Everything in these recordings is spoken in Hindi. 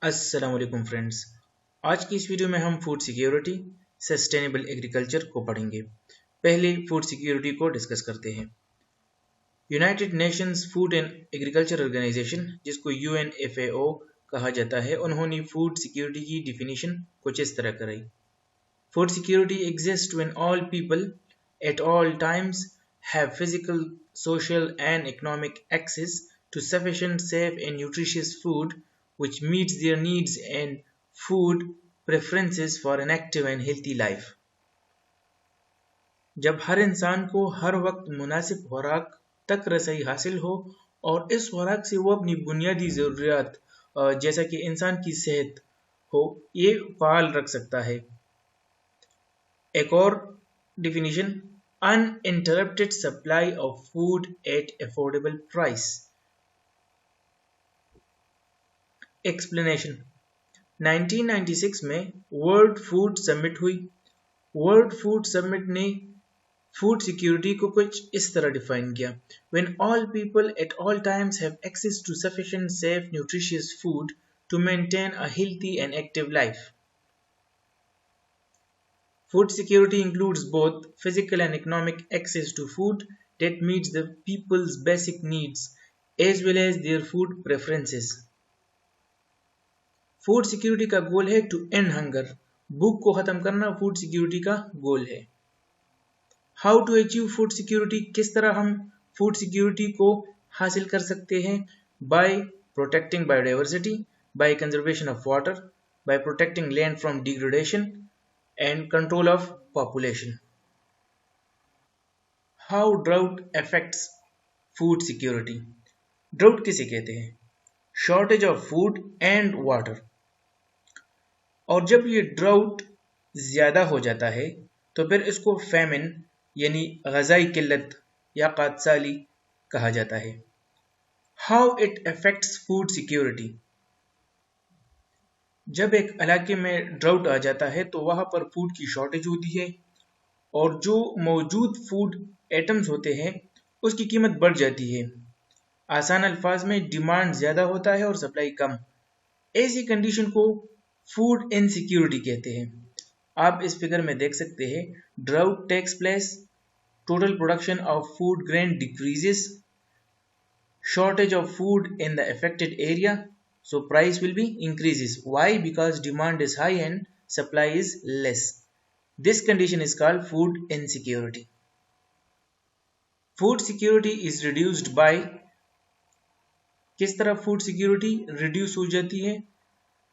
अस्सलाम वालेकुम फ्रेंड्स। आज की इस वीडियो में हम फूड सिक्योरिटी सस्टेनेबल एग्रीकल्चर को पढ़ेंगे। पहले फूड सिक्योरिटी को डिस्कस करते हैं। United Nations Food and Agriculture Organization, जिसको UNFAO कहा जाता है, उन्होंने फूड सिक्योरिटी की डिफिनीशन कुछ इस तरह कराई। Food security exist when all people at all times have physical, social, and economic access to sufficient, safe, and nutritious food which meets their needs and food preferences for an active and healthy life. जब हर इंसान को हर वक्त मुनासिब खुराक तक रसाई हासिल हो और इस खुराक से वो अपनी बुनियादी ज़रूरियात जैसा कि इंसान की सेहत हो, ये पाल रख सकता है। एक और definition, uninterrupted supply of food at affordable price. Explanation, 1996 में वर्ल्ड फूड समिट हुई। वर्ल्ड फूड समिट ने फूड सिक्योरिटी को कुछ इस तरह डिफाइन किया: when all people at all times have access to sufficient, safe, nutritious food to maintain a healthy and active life. Food security includes both physical and economic access to food that meets the people's basic needs as well as their food preferences. Food security का गोल है टू एंड हंगर, भूख को खत्म करना फूड सिक्योरिटी का गोल है। How to achieve food security, किस तरह हम फूड सिक्योरिटी को हासिल कर सकते हैं? By protecting biodiversity, by conservation of water, by protecting land from degradation and control of population. How drought affects food security. Drought किसे कहते हैं? Shortage of food and water. और जब ये drought ज़्यादा हो जाता है तो फिर इसको famine यानी ग़ज़ाई किल्लत या क़ाहतसाली कहा जाता है। How it affects food security. जब एक इलाके में ड्राउट आ जाता है तो वहाँ पर फूड की शॉर्टेज होती है और जो मौजूद फूड आइटम्स होते हैं उसकी कीमत बढ़ जाती है। आसान अल्फाज में डिमांड ज़्यादा होता है और सप्लाई कम। ऐसी कंडीशन को फूड इनसिक्योरिटी कहते हैं। आप इस फिगर में देख सकते हैं, drought takes place, total production of food grain decreases, shortage of food in the affected area, so price will be increases. Why? Because demand is high and supply is less. This condition is called food insecurity. Food security is reduced by, किस तरह food security reduce हो जाती है?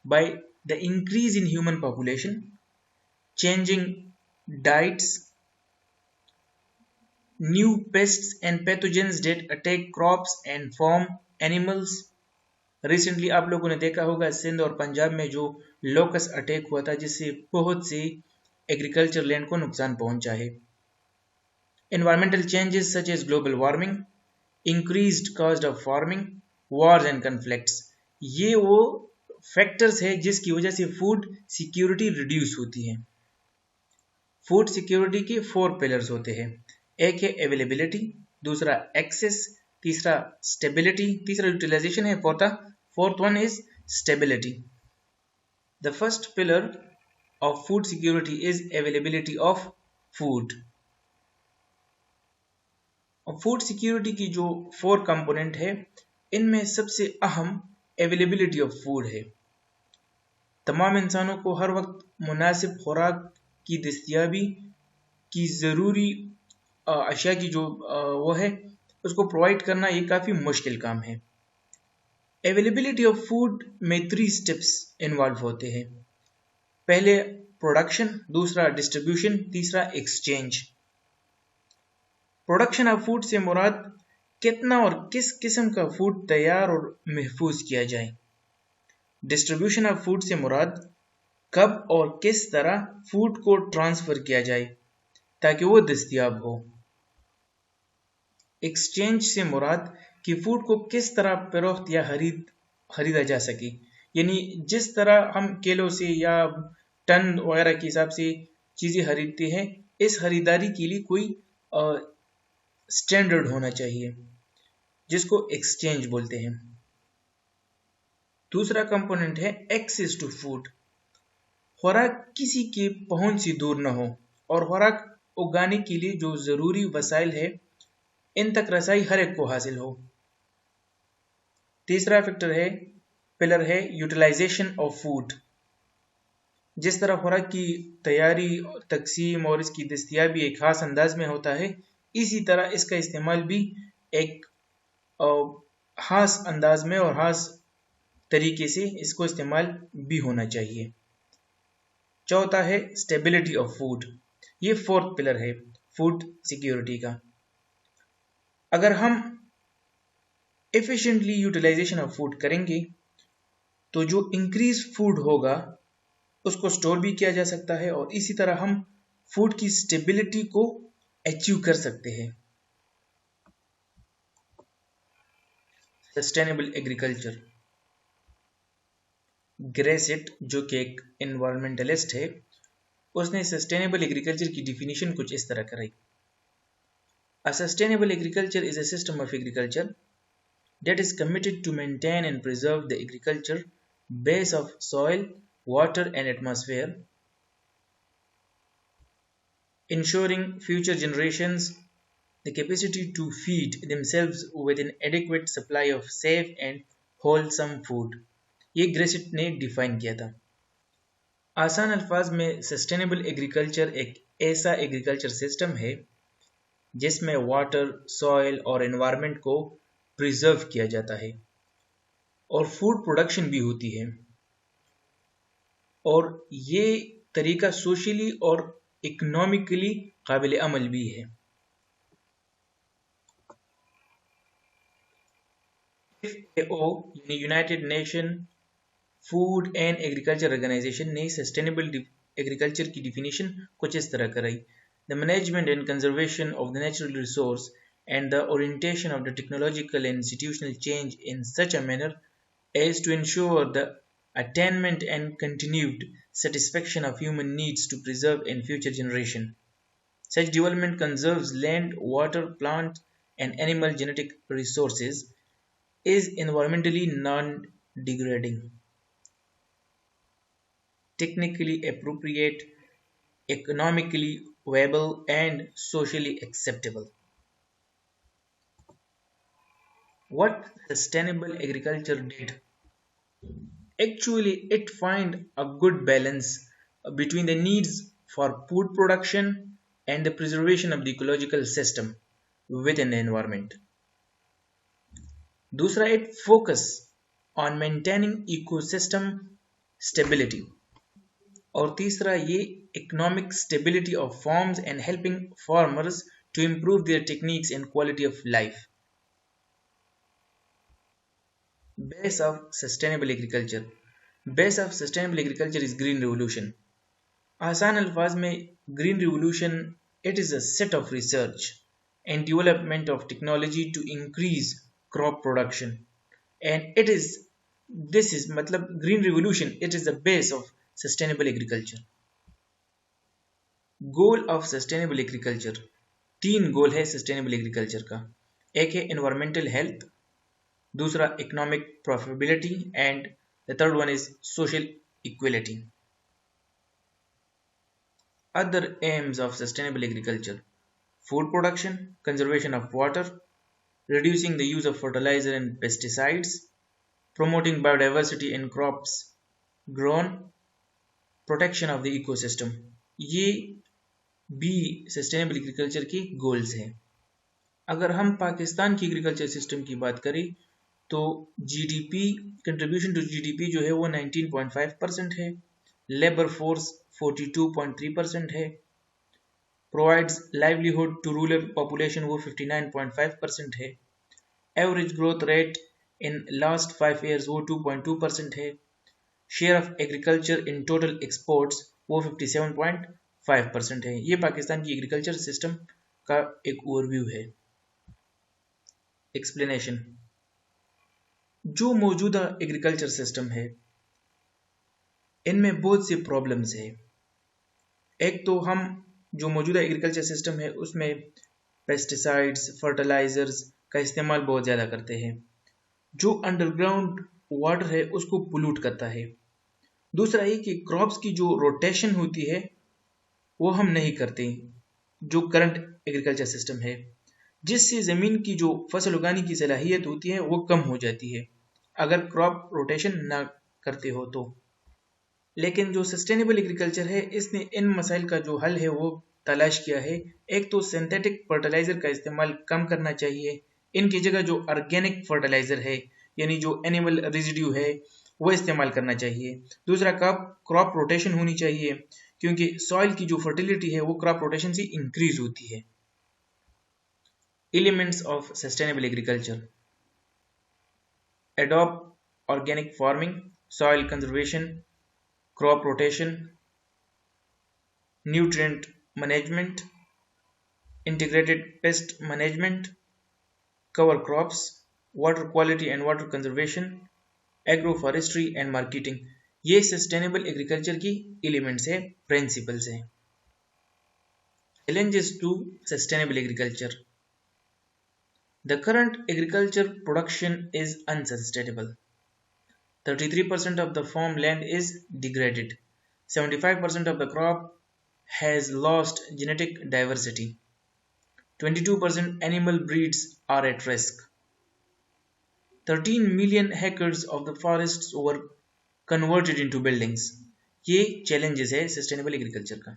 By the increase in human population, changing diets, new pests and pathogens that attack crops and farm animals. Recently आप लोगों ने देखा होगा सिंध और पंजाब में जो लोकस अटैक हुआ था, जिससे बहुत से एग्रीकल्चर लैंड को नुकसान पहुंचा है। Environmental changes such as global warming, increased cost of farming, wars and conflicts, ये वो फैक्टर्स है जिसकी वजह से फूड सिक्योरिटी रिड्यूस होती है। फूड सिक्योरिटी के 4 पिलर्स होते हैं। एक है अवेलेबिलिटी, दूसरा एक्सेस, तीसरा स्टेबिलिटी, तीसरा यूटिलाइजेशन है, fourth one is stability. The first pillar of food security is availability of food. और फूड सिक्योरिटी की जो 4 कंपोनेंट है, इनमें सबसे अहम अवेलेबिलिटी ऑफ फूड है। तमाम इंसानों को हर वक्त मुनासिब खुराक की दस्तयाबी की ज़रूरी अशिया की जो वो है उसको प्रोवाइड करना ये काफ़ी मुश्किल काम है। अवेलेबिलिटी ऑफ फूड में 3 स्टेप्स इन्वॉल्व होते हैं। पहले प्रोडक्शन, दूसरा डिस्ट्रीब्यूशन, तीसरा एक्सचेंज। प्रोडक्शन ऑफ फूड से मुराद कितना और किस किस्म का फूड तैयार और महफूज किया जाए। डिस्ट्रीब्यूशन ऑफ फूड से मुराद कब और किस तरह फूड को ट्रांसफ़र किया जाए ताकि वो दस्तयाब हो। एक्सचेंज से मुराद कि फूड को किस तरह फरोख्त या खरीदा जा सके, यानी जिस तरह हम किलो से या टन वगैरह के हिसाब से चीज़ें खरीदते हैं, इस खरीदारी के लिए कोई स्टैंडर्ड होना चाहिए जिसको एक्सचेंज बोलते हैं। दूसरा कंपोनेंट है एक्सेस टू फूड। खुराक किसी के पहुंच से दूर न हो और खुराक उगाने के लिए जो जरूरी वसाइल है इन तक रसाई हर एक को हासिल हो। तीसरा पिलर है यूटिलाइजेशन ऑफ फूड। जिस तरह खुराक की तैयारी, तकसीम और इसकी दस्तयाबी एक खास अंदाज में होता है, इसी तरह इसका इस्तेमाल भी एक खास अंदाज में और खास तरीके से इसको इस्तेमाल भी होना चाहिए। चौथा है स्टेबिलिटी ऑफ फूड। ये फोर्थ पिलर है फूड सिक्योरिटी का। अगर हम एफिशिएंटली यूटिलाइजेशन ऑफ फूड करेंगे तो जो इंक्रीज फूड होगा उसको स्टोर भी किया जा सकता है और इसी तरह हम फूड की स्टेबिलिटी को अचीव कर सकते हैं। Sustainable agriculture. ग्रेसिट जो कि एक एनवायरमेंटलिस्ट है, उसने सस्टेनेबल एग्रीकल्चर की डिफिनीशन कुछ इस तरह कराई। A sustainable agriculture is a system of agriculture that is committed to maintain and preserve the agriculture base of soil, water and atmosphere, ensuring future generations the capacity to feed themselves with an adequate supply of safe and wholesome food। ये ग्रेसिट ने डिफाइन किया था। आसान अल्फाज में सस्टेनेबल एग्रीकल्चर एक ऐसा एग्रीकल्चर सिस्टम है जिसमें वाटर, सॉइल और एनवायरनमेंट को प्रिजर्व किया जाता है और फूड प्रोडक्शन भी होती है, और ये तरीका सोशली और इकोनॉमिकली काबिल अमल भी है। FAO यानी United Nation Food and Agriculture Organization ने सस्टेनेबल एग्रीकल्चर की डिफिनीशन कुछ इस तरह कराई। The management and conservation of the natural resource and the orientation of the technological and institutional change in such a manner as to ensure the attainment and continued satisfaction of human needs to preserve in future generation. Such development conserves land, water, plant and animal genetic resources, is environmentally non-degrading, technically appropriate, economically viable and socially acceptable. What sustainable agriculture did? Actually, it find a good balance between the needs for food production and the preservation of the ecological system within the environment. दूसरा, it focus on maintaining ecosystem stability. और तीसरा, ये economic stability of farms and helping farmers to improve their techniques and quality of life. Base of sustainable agriculture. Base of sustainable agriculture is green revolution. आसान अल्फाज में green revolution, it is a set of research and development of technology to increase crop production, and this is मतलब green revolution, it is the base of sustainable agriculture. Goal of sustainable agriculture, 3 गोल है सस्टेनेबल एग्रीकल्चर का। एक है एनवायरमेंटल हेल्थ, दूसरा economic profitability and the third one is social equality. Other AIIMS of sustainable agriculture: food production, conservation of water, reducing the use of fertilizer and pesticides, promoting biodiversity in crops grown, protection of the ecosystem. ये भी सस्टेनेबल एग्रीकल्चर के गोल्स हैं। अगर हम पाकिस्तान की एग्रीकल्चर सिस्टम की बात करें तो जीडीपी, कंट्रीब्यूशन टू जीडीपी जो है वो 19.5% है, लेबर फोर्स 42.3% है, provides livelihood to rural population वो 59.5% है, average growth rate in last 5 years वो 2.2% है, share of agriculture in total exports वो 57.5% है। ये पाकिस्तान की एग्रीकल्चर सिस्टम का एक ओवरव्यू है। एक्सप्लेनेशन: जो मौजूदा एग्रीकल्चर सिस्टम है इनमें बहुत सी प्रॉब्लम्स है। एक तो हम जो मौजूदा एग्रीकल्चर सिस्टम है उसमें पेस्टिसाइड्स, फर्टिलाइजर्स का इस्तेमाल बहुत ज़्यादा करते हैं। जो अंडरग्राउंड वाटर है उसको पोल्यूट करता है। दूसरा ये कि क्रॉप्स की जो रोटेशन होती है वो हम नहीं करते जो करंट एग्रीकल्चर सिस्टम है, जिससे ज़मीन की जो फसल उगाने की सलाहियत होती है वो कम हो जाती है अगर क्रॉप रोटेशन ना करते हो तो। लेकिन जो सस्टेनेबल एग्रीकल्चर है इसने इन मसाइल का जो हल है वो तलाश किया है। एक तो सिंथेटिक फर्टिलाइज़र का इस्तेमाल कम करना चाहिए, इनकी जगह जो ऑर्गेनिक फर्टिलाइज़र है यानी जो एनिमल रेजिड्यू है वो इस्तेमाल करना चाहिए। दूसरा क्रॉप रोटेशन होनी चाहिए क्योंकि सॉइल की जो फर्टिलिटी है वो क्रॉप रोटेशन से इंक्रीज होती है। Elements of sustainable agriculture: adopt organic farming, soil conservation, crop rotation, nutrient management, integrated pest management, cover crops, water quality and water conservation, agroforestry and marketing। ये सस्टेनेबल एग्रीकल्चर की एलिमेंट्स है, प्रिंसिपल्स हैं। Challenges to sustainable agriculture: the current agriculture production is unsustainable. 33% of the farmland is degraded. 75% of the crop has lost genetic diversity. 22% animal breeds are at risk. 13 million hectares of the forests were converted into buildings. ये challenges है sustainable agriculture का।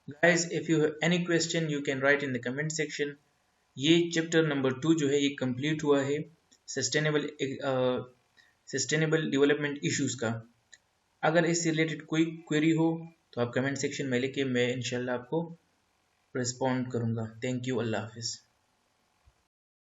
Guys, if you have any question you can write in the comment section। ये चैप्टर नंबर 2 जो है ये कंप्लीट हुआ है सस्टेनेबल डेवलपमेंट इश्यूज का। अगर इससे रिलेटेड कोई क्वेरी हो तो आप कमेंट सेक्शन में लिखे, मैं इंशाल्लाह आपको रिस्पॉन्ड करूंगा। थैंक यू, अल्लाह हाफिज़।